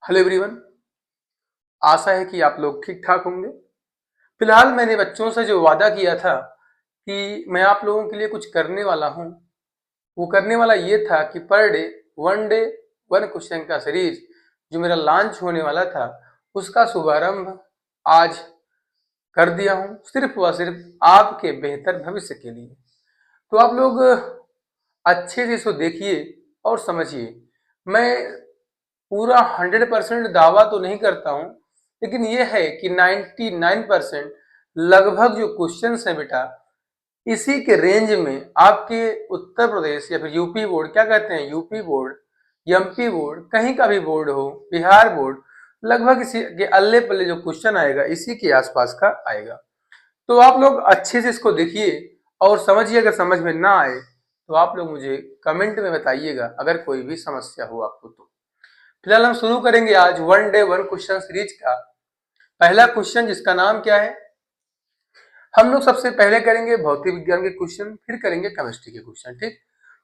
Hello everyone. आशा है कि आप लोग ठीक ठाक होंगे। फिलहाल मैंने बच्चों से जो वादा किया था कि मैं आप लोगों के लिए कुछ करने वाला हूँ, वो करने वाला ये था कि पर डे वन क्वेश्चन का सीरीज जो मेरा लॉन्च होने वाला था, उसका शुभारंभ आज कर दिया हूँ, सिर्फ व सिर्फ आपके बेहतर भविष्य के लिए। तो आप लोग अच्छे से इसको देखिए और समझिए। मैं पूरा 100% दावा तो नहीं करता हूं, लेकिन यह है कि 99% लगभग जो क्वेश्चंस हैं बेटा, इसी के रेंज में आपके उत्तर प्रदेश या फिर यूपी बोर्ड, क्या कहते हैं, यूपी बोर्ड, एमपी बोर्ड, कहीं का भी बोर्ड हो, बिहार बोर्ड, लगभग इसी के अल्ले पल्ले जो क्वेश्चन आएगा इसी के आसपास का आएगा। तो आप लोग अच्छे से इसको देखिए और समझिए। अगर समझ में ना आए तो आप लोग मुझे कमेंट में बताइएगा, अगर कोई भी समस्या हो आपको तो। फिलहाल हम शुरू करेंगे आज one day one question series का पहला क्वेश्चन, जिसका नाम क्या है। हम लोग सबसे पहले करेंगे भौतिक विज्ञान के क्वेश्चन, फिर करेंगे केमिस्ट्री के क्वेश्चन। ठीक,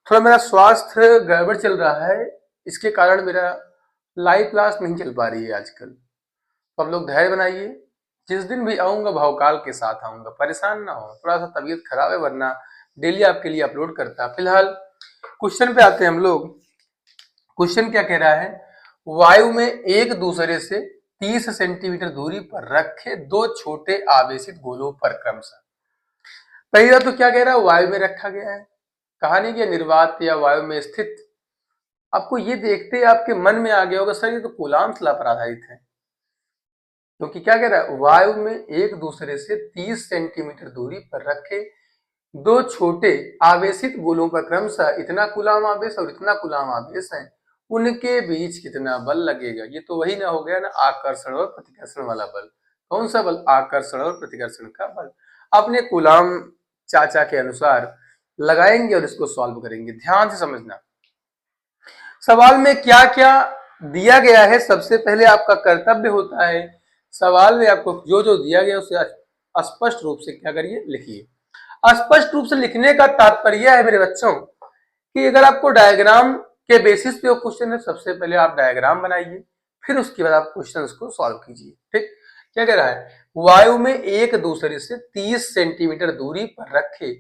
थोड़ा मेरा स्वास्थ्य गड़बड़ चल रहा है, इसके कारण मेरा लाइव क्लास नहीं चल पा रही है आजकल। तो आप लोग धैर्य बनाइए, जिस दिन भी आऊंगा भावकाल के साथ आऊंगा, परेशान ना हो। थोड़ा सा तबीयत खराब है, वरना डेली आपके लिए अपलोड करता। फिलहाल क्वेश्चन पे आते हैं हम लोग। क्वेश्चन क्या कह रहा है, वायु में एक दूसरे से 30 सेंटीमीटर दूरी पर रखे दो छोटे आवेशित गोलों पर क्रमशः। पहला तो क्या कह रहा है, वायु में रखा गया है। कहानी के निर्वात या वायु में स्थित। आपको ये देखते ही आपके मन में आ गया होगा, सर ये तो कूलाम्स लॉ पर आधारित है। क्योंकि क्या कह रहा है, वायु में एक दूसरे से 30 सेंटीमीटर दूरी पर रखे दो छोटे आवेशित गोलों पर क्रमशः इतना कूलाम आवेश और इतना कूलाम आवेश है, उनके बीच कितना बल लगेगा। ये तो वही ना हो गया ना, आकर्षण और प्रतिकर्षण वाला बल। कौन सा बल, आकर्षण और प्रतिकर्षण का बल। अपने कूलाम चाचा के अनुसार लगाएंगे और इसको सॉल्व करेंगे। ध्यान से समझना, सवाल में क्या क्या दिया गया है। सबसे पहले आपका कर्तव्य होता है, सवाल में आपको जो जो दिया गया उसे स्पष्ट रूप से क्या करिए, लिखिए। स्पष्ट रूप से लिखने का तात्पर्य है मेरे बच्चों कि अगर आपको डायग्राम के बेसिस पे क्वेश्चन है, सबसे पहले आप डायग्राम बनाइए, फिर उसके बाद आप क्वेश्चंस को सॉल्व कीजिए। ठीक, क्या कह रहा है, वायु में एक दूसरे से 30 सेंटीमीटर दूरी पर रखे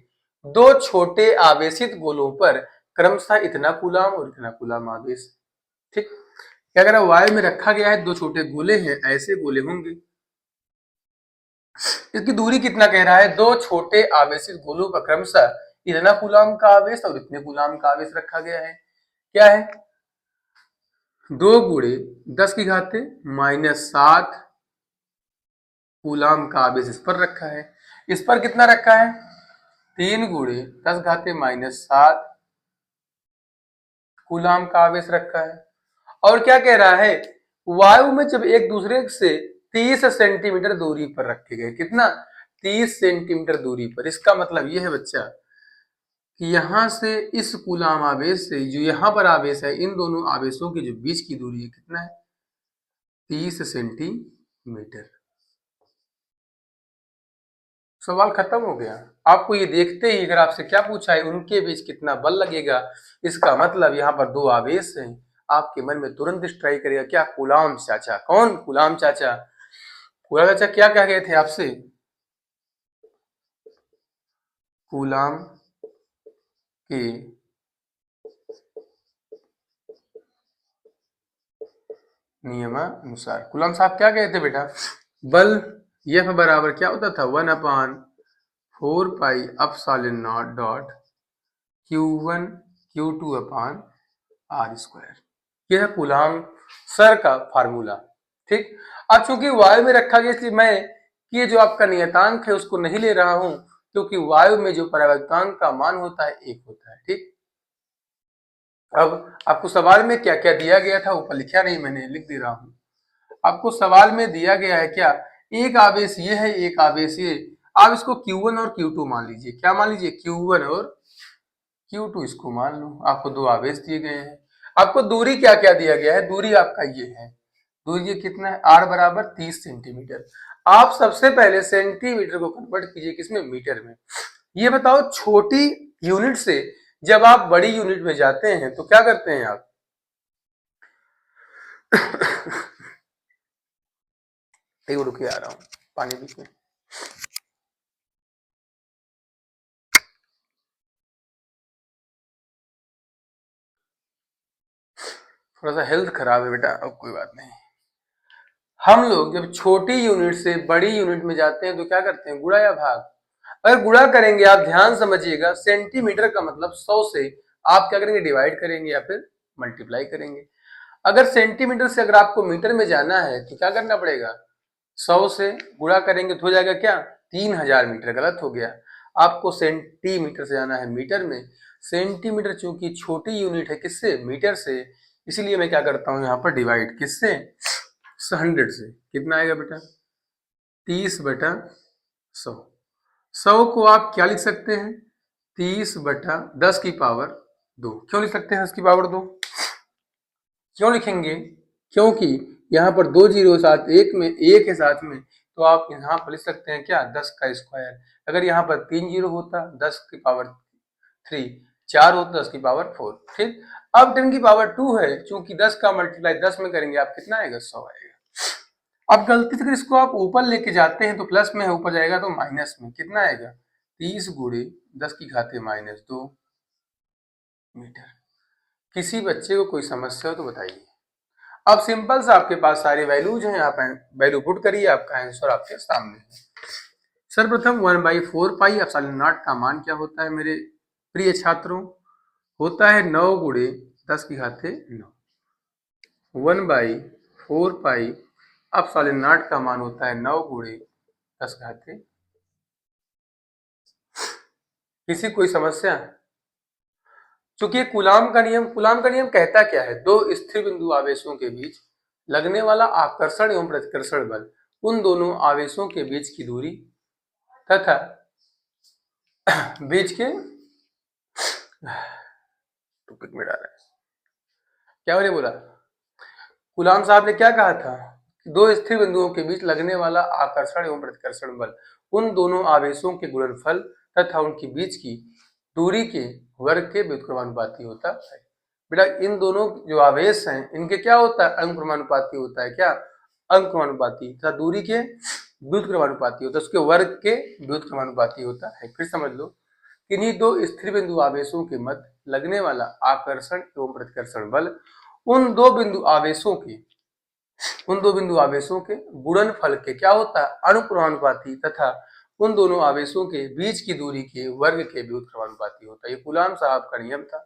दो छोटे आवेशित गोलों पर क्रमशः इतना कूलाम और इतना कूलाम आवेश। ठीक, क्या कह रहा है, वायु में रखा गया है, दो छोटे गोले हैं, ऐसे गोले होंगे। इसकी दूरी कितना कह रहा है, दो छोटे आवेशित गोलों पर क्रमशः इतना कूलाम का आवेश और इतने कूलाम का आवेश रखा गया है। क्या है, 2 × 10⁻⁻7 कूलाम का आवेश इस पर रखा है। इस पर कितना रखा है, 3 × 10⁻⁷ कूलाम का आवेश रखा है। और क्या कह रहा है, वायु में जब एक दूसरे से 30 सेंटीमीटर दूरी पर रखे गए, कितना, 30 सेंटीमीटर दूरी पर। इसका मतलब यह है बच्चा कि यहां से इस कूलाम आवेश से जो यहां पर आवेश है, इन दोनों आवेशों के जो बीच की दूरी है कितना है, 30 सेंटीमीटर। सवाल खत्म हो गया। आपको ये देखते ही अगर आपसे क्या पूछा है, उनके बीच कितना बल लगेगा, इसका मतलब यहाँ पर दो आवेश हैं। आपके मन में तुरंत स्ट्राइक करेगा, क्या, कूलाम चाचा। कौन, कूलाम चाचा। कूलाम चाचा क्या कह गए थे आपसे, कूलाम के नियमानुसार। कूलाम साहब क्या कहते बेटा, बल F बराबर क्या होता था, 1/4πε0 Q1 Q2/r²। यह है कूलाम सर का फार्मूला। ठीक, अब चूंकि वायु में रखा गया, इसलिए मैं ये जो आपका नियतांक है उसको नहीं ले रहा हूं, क्योंकि वायु में जो परावर्तनांक का मान होता है 1 होता है। ठीक, अब आपको सवाल में क्या क्या दिया गया था, ऊपर लिखा नहीं मैंने, लिख दे रहा हूं। आपको सवाल में दिया गया है क्या, एक आवेश ये है, एक आवेश ये। आप इसको Q1 और Q2 मान लीजिए। क्या मान लीजिए, Q1 और Q2 इसको मान लो। आपको दो आवेश दिए गए हैं। आपको दूरी क्या क्या दिया गया है, दूरी आपका ये है, दूरी ये कितना है, r बराबर 30 सेंटीमीटर। आप सबसे पहले सेंटीमीटर को कन्वर्ट कीजिए किसमें, मीटर में। ये बताओ, छोटी यूनिट से जब आप बड़ी यूनिट में जाते हैं तो क्या करते हैं आप, एक रुक के आ रहा हूँ, पानी पी के। थोड़ा सा हेल्थ खराब है बेटा, अब कोई बात नहीं। हम लोग जब छोटी यूनिट से बड़ी यूनिट में जाते हैं तो क्या करते हैं, गुणा या भाग। अगर गुणा करेंगे, आप ध्यान समझिएगा, सेंटीमीटर का मतलब 100 से आप क्या करेंगे, डिवाइड करेंगे या फिर मल्टीप्लाई करेंगे। अगर सेंटीमीटर से अगर आपको मीटर में जाना है तो क्या करना पड़ेगा, 100 से गुणा करेंगे तो हो जाएगा क्या, 3000 मीटर। गलत हो गया, आपको सेंटीमीटर से जाना है मीटर में। सेंटीमीटर चूंकि छोटी यूनिट है किससे, मीटर से, इसलिए मैं क्या करता हूं यहाँ पर डिवाइड किससे, 100 से। कितना आएगा बेटा, 30/100। 100 को आप क्या लिख सकते हैं, 30/10 की पावर 2। क्यों लिख सकते हैं 10 की पावर 2, क्यों लिखेंगे, क्योंकि यहाँ पर 2 जीरो साथ एक में, एक है साथ में, तो आप यहाँ पर लिख सकते हैं क्या, 10 का स्क्वायर। अगर यहाँ पर 3 जीरो होता 10 की पावर 3, 4 होता 10 की पावर 4। ठीक, अब 10 की पावर 2 है, चूंकि 10 का मल्टीप्लाई 10 में करेंगे आप कितना आएगा, 100 आएगा। अब गलती से अगर इसको आप ऊपर लेके जाते हैं तो प्लस में है, ऊपर जाएगा तो माइनस में। कितना आएगा, 30 गुणे 10 की घाते -2 मीटर। किसी बच्चे को कोई समस्या हो तो बताइए। अब सिंपल सा आपके पास सारी वैल्यूज हैं, आप वैल्यू पुट करिए, आपका आंसर आपके सामने है। सर्वप्रथम 1/4 पाई एप्सिलॉन नॉट का मान क्या होता है मेरे प्रिय छात्रों, होता है 9 गुणे 10 की घाते 9। 1/4 पाई एप्सिलॉन नॉट का मान होता है 9 गुणे 10 घाते। किसी कोई समस्या, चूंकि कूलाम का नियम कहता क्या है, दो स्थिर बिंदु आवेशों के बीच लगने वाला आकर्षण एवं प्रतिकर्षण बल, उन दोनों आवेशों के बीच की दूरी तथा बीच के टॉपिक में डाला है, क्या मैंने बोला, कूलाम साहब ने क्या कहा था, दो स्थिर बिंदुओं के बीच लगने वाला आकर्षण एवं प्रतिकर्षण बल उन दोनों आवेशों के गुणनफल तथा उनके बीच की दूरी के वर्ग के व्युत्क्रमानुपाती होता है। बेटा इन दोनों जो आवेश हैं इनके क्या होता है, अंकक्रमानुपाती होता है। क्या, अंकक्रमानुपाती तथा दूरी के व्युत्क्रमानुपाती होता है, उसके वर्ग के व्युत्क्रमानुपाती होता है। फिर समझ लो, किन्हीं दो स्थिर बिंदु आवेशों के मध्य लगने वाला आकर्षण एवं प्रतिकर्षण बल उन दो बिंदु आवेशों के गुणनफल के क्या होता है, अनुक्रमानुपाती तथा उन दोनों आवेशों के बीच की दूरी के वर्ग के व्युत्क्रमानुपाती होता है। ये कूलाम साहब का नियम था।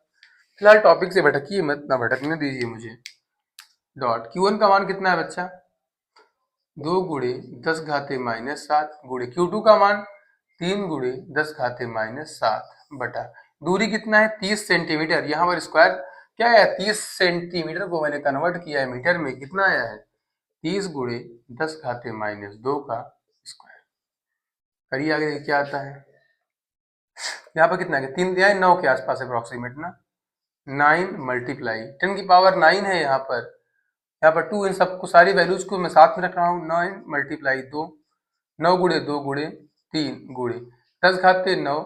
फिलहाल टॉपिक से भटकिए मत, ना भटकने दीजिए मुझे। डॉट Q1 का मान कितना है बच्चा, 2 गुणे 10 घाते -7 गुणे Q2 का मान 3 गुणे 10 घाते -7 बटा दूरी कितना है, 30 सेंटीमीटर। यहाँ पर स्क्वायर क्या है, 30 सेंटीमीटर को मैंने कन्वर्ट किया है मीटर में, कितना आया है, 30 गुणे 10 घाते -2 का स्क्वायर। करिए आगे क्या आता है, यहाँ पर कितना है, 3 दिया है, 9 के आसपास अप्रोक्सीमेट ना, 9 मल्टीप्लाई 10 की पावर 9 है यहाँ पर 2, इन सबको सारी वैल्यूज को मैं साथ में रख रहा हूँ। 9 मल्टीप्लाई 2, 9 गुणे 2 गुणे 3 गुणे 10 घाते 9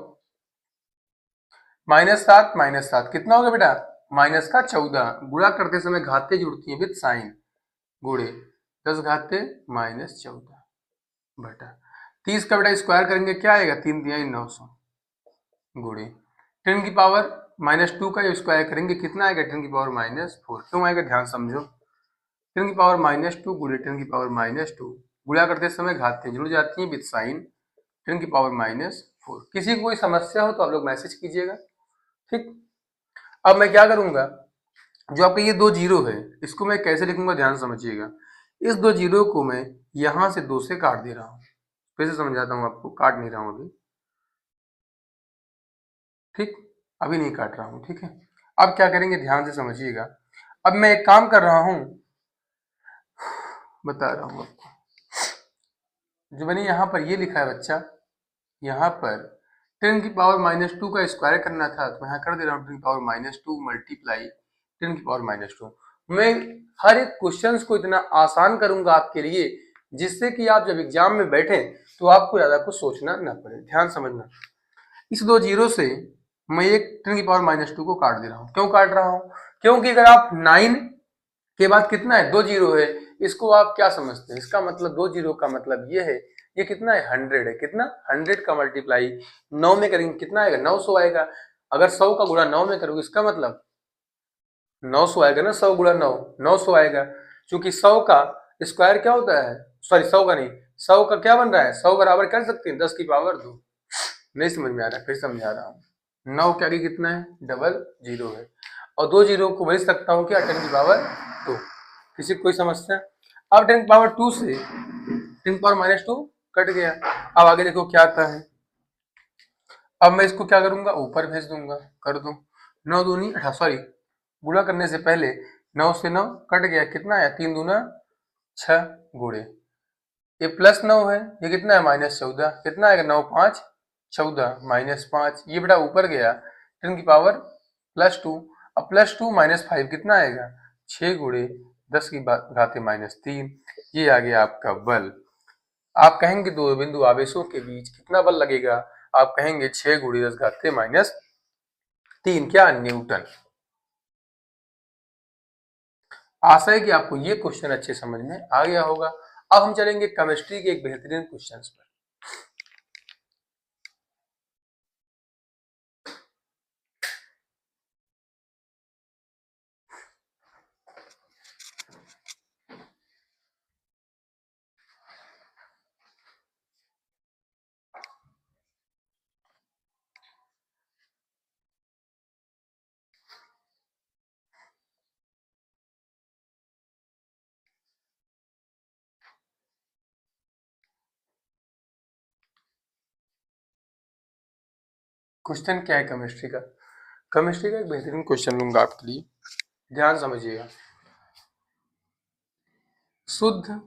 -7 कितना होगा बेटा, -14। गुणा करते समय घाते जुड़ती हैं विद साइन, गुणे 10 घाते -14 बटा 30 का बेटा स्क्वायर करेंगे क्या आएगा, 3 दिया 900 गुणे 10 की पावर -2 का जो स्क्वायर करेंगे कितना आएगा, 10 की पावर -4। क्यों आएगा ध्यान समझो, 10 की पावर -2 गुणे 10 की पावर -2, गुणा करते समय घातें जुड़ जाती हैं विद साइन 10 की पावर -4। किसी को कोई समस्या हो तो आप लोग मैसेज कीजिएगा। ठीक, अब मैं क्या करूंगा, जो आपका ये 2 जीरो है इसको मैं कैसे लिखूंगा ध्यान समझिएगा। इस 2 जीरो को मैं यहां से 2 से काट दे रहा हूं, फिर से समझाता हूं आपको, काट नहीं रहा हूं अभी। ठीक, अभी नहीं काट रहा हूं, ठीक है। अब क्या करेंगे ध्यान से समझिएगा। अब मैं एक काम कर रहा हूं, बता रहा हूं आपको, जो मैंने यहाँ पर ये लिखा है बच्चा, यहाँ पर 10 की पावर -2 का स्क्वायर करना था तो यहाँ कर दे रहा हूँ 10 की पावर -2 मल्टीप्लाई 10 की पावर -2। मैं हर एक क्वेश्चन को इतना आसान करूंगा आपके लिए जिससे कि आप जब एग्जाम में बैठे तो आपको ज्यादा कुछ सोचना ना पड़े। ध्यान समझना, इस 2 जीरो से मैं एक 10 की पावर -2 को काट दे रहा हूँ। क्यों काट रहा हूँ, क्योंकि अगर आप 9 के बाद कितना है, 2 जीरो है। इसको आप क्या समझते हैं, इसका मतलब 2 जीरो का मतलब ये है, ये कितना है, 100 है। कितना, 100 का मल्टीप्लाई 9 में करेंगे कितना आएगा, 900 आएगा। अगर 100 का गुणा 9 में करोगे इसका मतलब 900 आएगा ना, 100 गुणा 9 900 आएगा। क्योंकि 100 का स्क्वायर क्या होता है, सॉरी 100 का नहीं, 100 का क्या बन रहा है, 100 बराबर कर सकते हैं 10 की पावर 2। नहीं समझ में आ रहा है, फिर समझा रहा हूँ। 9 के आगे कितना है, डबल जीरो है, और 2 जीरो को भेज सकता हूँ क्या, 10 की पावर 2। किसी को कोई समस्या। अब 10 की पावर 2 से 10 की पावर -2 कट गया। अब आगे देखो क्या आता है। अब मैं इसको क्या करूंगा, ऊपर भेज दूंगा, कर दो। 9 दूनी 18, सॉरी गुणा करने से पहले 9 से 9 कट गया, कितना आया, 3 दूना 6 गुणे, ये +9 है, ये कितना है, -14, कितना आएगा, 9 5 14 -5, ये बेटा ऊपर गया 10 की पावर +2। अब +2 -5 कितना आएगा, 6 गुणे 10 की घाते -3, ये आ गया आपका बल। आप कहेंगे दो बिंदु आवेशों के बीच कितना बल लगेगा, आप कहेंगे 6 गुणे 10 घाते -3, क्या, न्यूटन। आशा है कि आपको ये क्वेश्चन अच्छे समझ में आ गया होगा। अब हम चलेंगे केमिस्ट्री के एक बेहतरीन क्वेश्चन पर। क्वेश्चन क्या है केमिस्ट्री का, केमिस्ट्री का एक बेहतरीन क्वेश्चन लूंगा आपके लिए, ध्यान समझिएगा। शुद्ध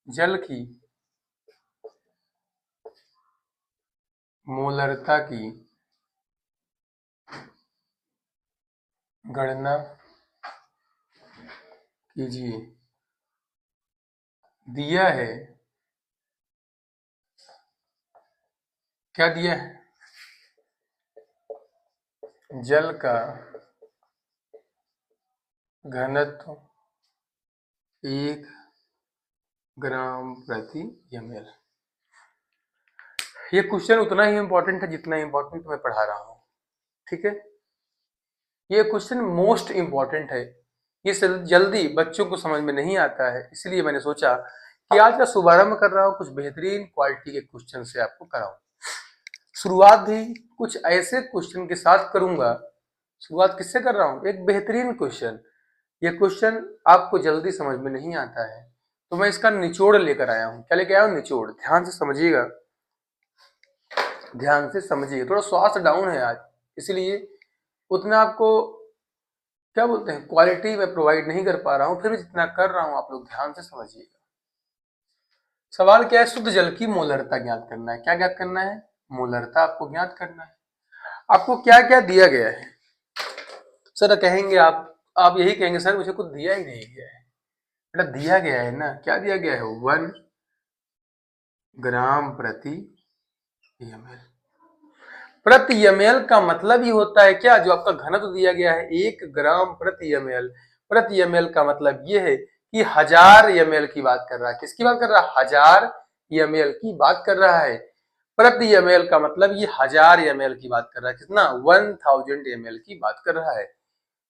जल की मोलरता की गणना कीजिए। दिया है, क्या दिया है, जल का घनत्व 1 ग्राम प्रति ml। ये क्वेश्चन उतना ही इंपॉर्टेंट है जितना इंपॉर्टेंट मैं पढ़ा रहा हूँ, ठीक है। ये क्वेश्चन मोस्ट इंपॉर्टेंट है, ये जल्दी बच्चों को समझ में नहीं आता है, इसलिए मैंने सोचा कि आज का शुभारंभ कर रहा हूँ, कुछ बेहतरीन क्वालिटी के क्वेश्चन से आपको कराऊं। शुरुआत भी कुछ ऐसे क्वेश्चन के साथ करूंगा। शुरुआत किससे कर रहा हूँ, एक बेहतरीन क्वेश्चन। ये क्वेश्चन आपको जल्दी समझ में नहीं आता है, तो मैं इसका निचोड़ लेकर आया हूँ। क्या लेकर आया हूँ, निचोड़। ध्यान से समझिएगा, ध्यान से समझिए। थोड़ा स्वास्थ्य डाउन है आज, इसलिए उतना आपको क्या बोलते हैं, क्वालिटी मैं प्रोवाइड नहीं कर पा रहा हूँ, फिर भी जितना कर रहा हूँ आप लोग ध्यान से समझिएगा। सवाल क्या है, शुद्ध जल की मोलरता ज्ञात करना है। क्या ज्ञात करना है, मोलरता आपको ज्ञात करना है। आपको क्या क्या दिया गया है, सर कहेंगे आप यही कहेंगे, सर मुझे कुछ दिया ही नहीं गया है। बेटा दिया गया है ना, क्या दिया गया है, 1 ग्राम प्रति ml। प्रति ml का मतलब ही होता है क्या, जो आपका घनत्व दिया गया है 1 ग्राम प्रति ml। प्रति ml का मतलब ये है कि 1000 ml की बात कर रहा है। किसकी बात कर रहा है, 1000 ml की बात कर रहा है। प्रति ml का मतलब ये 1000 ml की बात कर रहा है। कितना, 1000 ml की बात कर रहा है।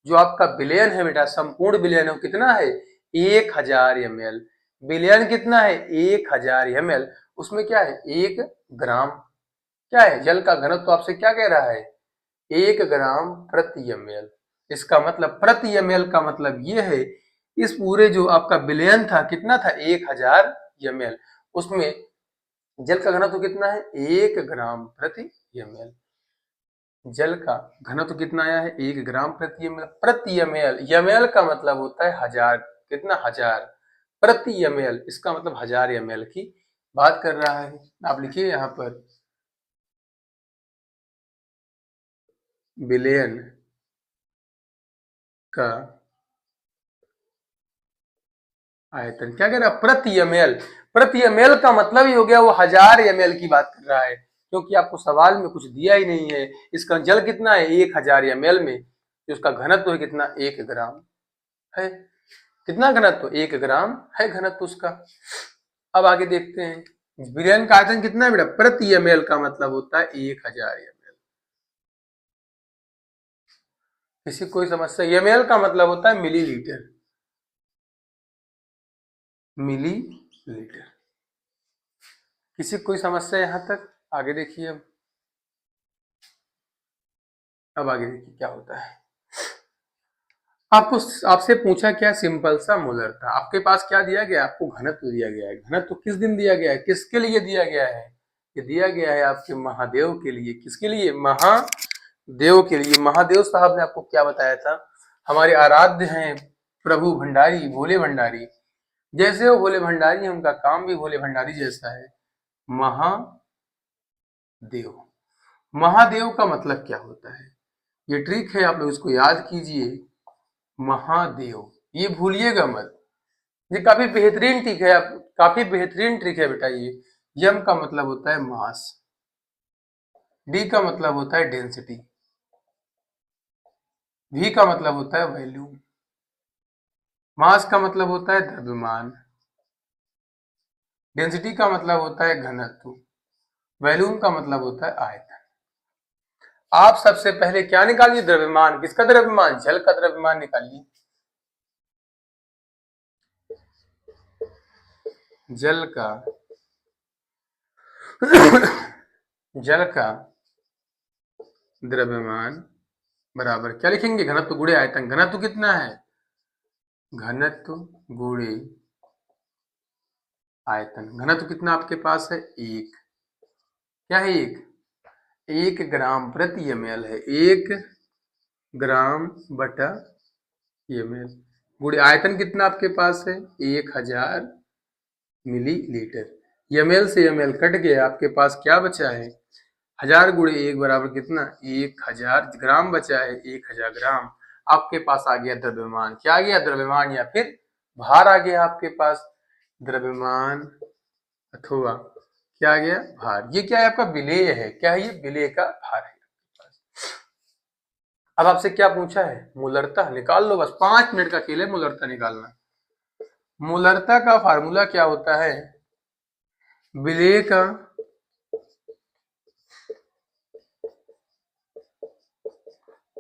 जो आपका बिलियन है बेटा, संपूर्ण बिलियन है, कितना है, 1000 ml। बिलियन कितना है, 1000 ml। उसमें क्या है, 1 ग्राम क्या है, जल का घनत्व। तो आपसे क्या कह रहा है, 1 ग्राम प्रति ml। इसका मतलब प्रति ml का मतलब ये है, इस पूरे जो आपका बिलियन था कितना था, 1000 ml, उसमें जल का घनत्व कितना है, 1 ग्राम प्रति ml। जल का घनत्व कितना आया है, 1 ग्राम प्रति ml। प्रति ml, ml का मतलब होता है 1000, कितना, 1000 प्रति ml, इसका मतलब 1000 ml की बात कर रहा है। आप लिखिए यहाँ पर बिलियन का आयतन। क्या कह रहा है, प्रति ml। प्रति ml का मतलब ही हो गया वो 1000 ml की बात कर रहा है, क्योंकि आपको सवाल में कुछ दिया ही नहीं है। इसका जल कितना है, 1000 ml में जो उसका घनत्व है कितना, 1 ग्राम है। कितना घनत्व, 1 ग्राम है घनत्व उसका। अब आगे देखते हैं विलयन का आयतन कितना है बेटा, प्रति ml का मतलब होता है 1000 ml। किसी कोई समस्या, ml का मतलब होता है मिलीलीटर, मिलीलीटर। किसी कोई समस्या यहां तक, आगे देखिए। अब आगे देखिए क्या होता है। आपको आपसे पूछा क्या, सिंपल सा मोलर था। आपके पास क्या दिया गया, आपको घनत्व दिया गया है। घनत्व किस दिन दिया गया है, किसके लिए दिया गया है, ये दिया गया है आपके महादेव के लिए। किसके लिए, महादेव के लिए। महादेव साहब ने आपको क्या बताया था, हमारे आराध्य हैं प्रभु भंडारी, भोले भंडारी। जैसे वो भोले भंडारी है, उनका काम भी भोले भंडारी जैसा है। महादेव, महादेव का मतलब क्या होता है, ये ट्रिक है, आप लोग इसको याद कीजिए। महादेव, ये भूलिएगा मत, ये काफी बेहतरीन ट्रिक है। आप काफी बेहतरीन ट्रिक है बेटा ये। यम का मतलब होता है मास, डी का मतलब होता है डेंसिटी, वी का मतलब होता है वॉल्यूम, मास का मतलब होता है द्रव्यमान, डेंसिटी का मतलब होता है घनत्व, वॉल्यूम का मतलब होता है आयतन। आप सबसे पहले क्या निकालिए, द्रव्यमान। किसका द्रव्यमान, जल का द्रव्यमान निकालिए। जल का जल का द्रव्यमान बराबर क्या लिखेंगे, घनत्व गुणे आयतन। घनत्व कितना है, घनत्व गुणे आयतन। घनत्व कितना आपके पास है, 1। क्या है, 1 ग्राम प्रति ml है, 1 ग्राम बटा ml। गुणे आयतन कितना आपके पास है, 1000 मिलीलीटर। ml से ml कट गया, आपके पास क्या बचा है, 1000 गुणे 1 बराबर कितना, 1000 ग्राम बचा है, 1000 ग्राम। आपके पास आ गया द्रव्यमान। क्या आ गया, द्रव्यमान या फिर भार आ गया आपके पास। द्रव्यमान अथवा क्या आ गया, भार। ये क्या है, आपका विलेय है। क्या है ये, विलेय का भार है। अब आपसे क्या पूछा है, मोलरता निकाल लो। बस 5 मिनट का खेल है मोलरता निकालना। मोलरता का फार्मूला क्या होता है, विलेय का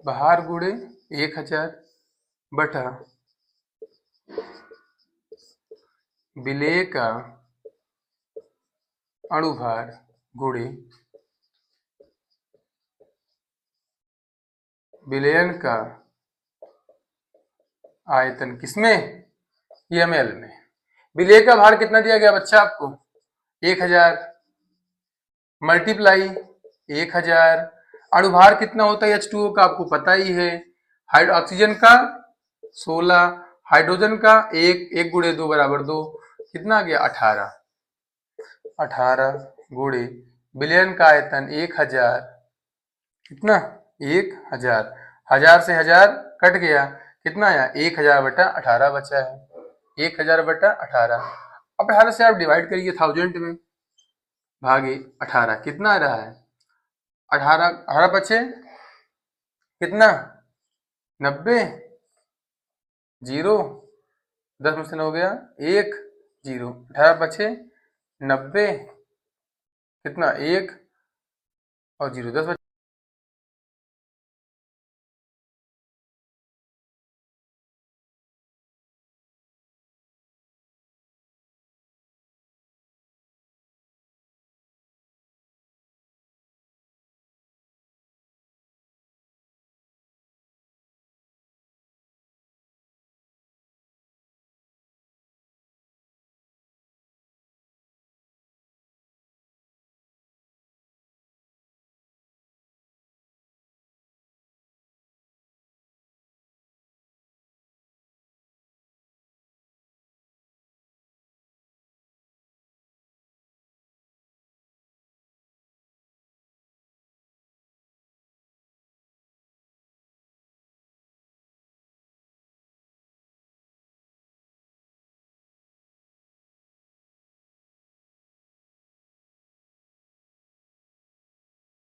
भार गुणे 1000 बटा विलेय का अणुभार गुणे विलयन का आयतन। किसमें, ml में। विलेय का भार कितना दिया गया बच्चा आपको, 1000 मल्टीप्लाई 1000। अणुभार कितना होता है H2O का, आपको पता ही है। ऑक्सीजन का 16, हाइड्रोजन का 1 गुणे 2 बराबर 2। कितना आ गया, 18 गुणे विलयन का आयतन 1000। कितना, 1000। 1000 से 1000 कट गया, कितना आया, 1000 बटा 18 बचा है। 1000 बटा 18। अब 18 से आप डिवाइड करिए 1000 में, भागे 18, कितना आ रहा है, 18 बचे कितना, 90, 0, 10 में से 9 हो गया 1, 0, 18 बचे 90, कितना 1 और 0, 10 बचे।